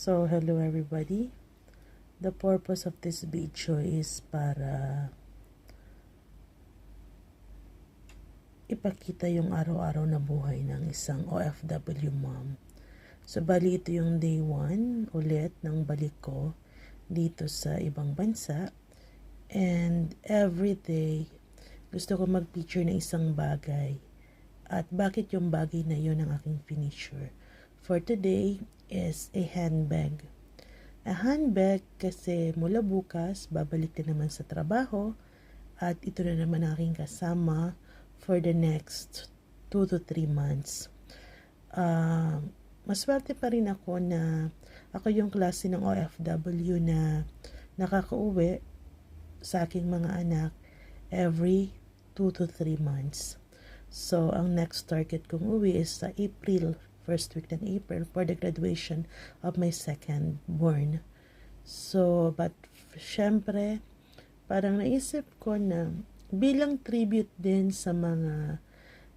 So, hello everybody. The purpose of this video is para ipakita yung araw-araw na buhay ng isang OFW mom. So, bali ito yung day 1 ulit ng balik ko dito sa ibang bansa. And every day, gusto ko mag-picture ng isang bagay. At bakit yung bagay na yun ang aking finisher? For today is a handbag. A handbag kasi mula bukas, babalik na naman sa trabaho at ito na naman aking kasama for the next 2 to 3 months. Maswerte pa rin ako na ako yung klase ng OFW na nakakauwi sa aking mga anak every 2 to 3 months. So, ang next target kong uwi is sa April, first week ng April for the graduation of my second born. So, but syempre, parang naisip ko na bilang tribute din sa mga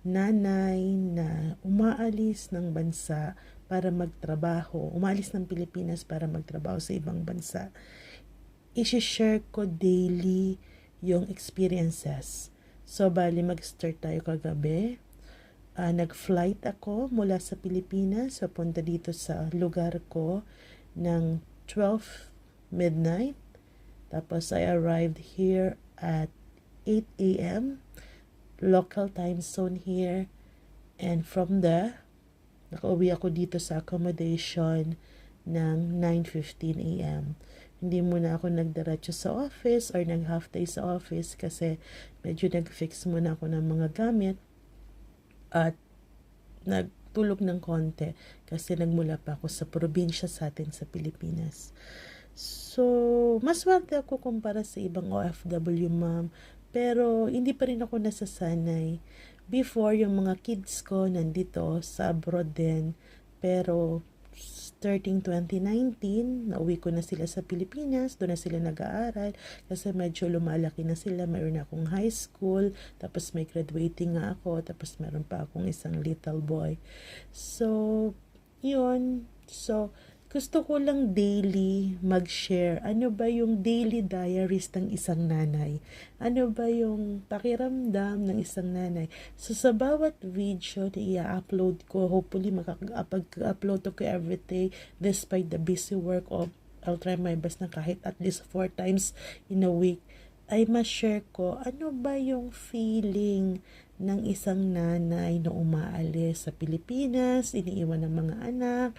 nanay na umaalis ng bansa para magtrabaho, umaalis ng Pilipinas para magtrabaho sa ibang bansa, i-share ko daily yung experiences. So, bali mag-start tayo kagabi. Nag-flight ako mula sa Pilipinas, papunta dito sa lugar ko ng 12 midnight. Tapos, I arrived here at 8 a.m. local time zone here. And from there, nakauwi ako dito sa accommodation ng 9:15 a.m. Hindi muna ako nagdiretso sa office or nag-half day sa office kasi medyo nag-fix muna ako ng mga gamit at nagtulog ng konti kasi nagmula pa ako sa probinsya sa atin sa Pilipinas. So, maswerte ako kumpara sa ibang OFW ma'am, pero hindi pa rin ako nasasanay. Before, yung mga kids ko nandito sa abroad din, pero starting 2019, nauwi ko na sila sa Pilipinas, doon na sila nag-aaral kasi medyo lumalaki na sila, mayroon akong high school, tapos may graduating nga ako, tapos meron pa akong isang little boy. So, yun. So, gusto ko lang daily mag-share. Ano ba yung daily diaries ng isang nanay? Ano ba yung pakiramdam ng isang nanay? So, sa bawat video na i-upload ko, hopefully makaka-upload ko every day despite the busy work of I'll try my best na kahit at least 4 times in a week ay ma-share ko ano ba yung feeling ng isang nanay na umaalis sa Pilipinas, iniiwan ng mga anak,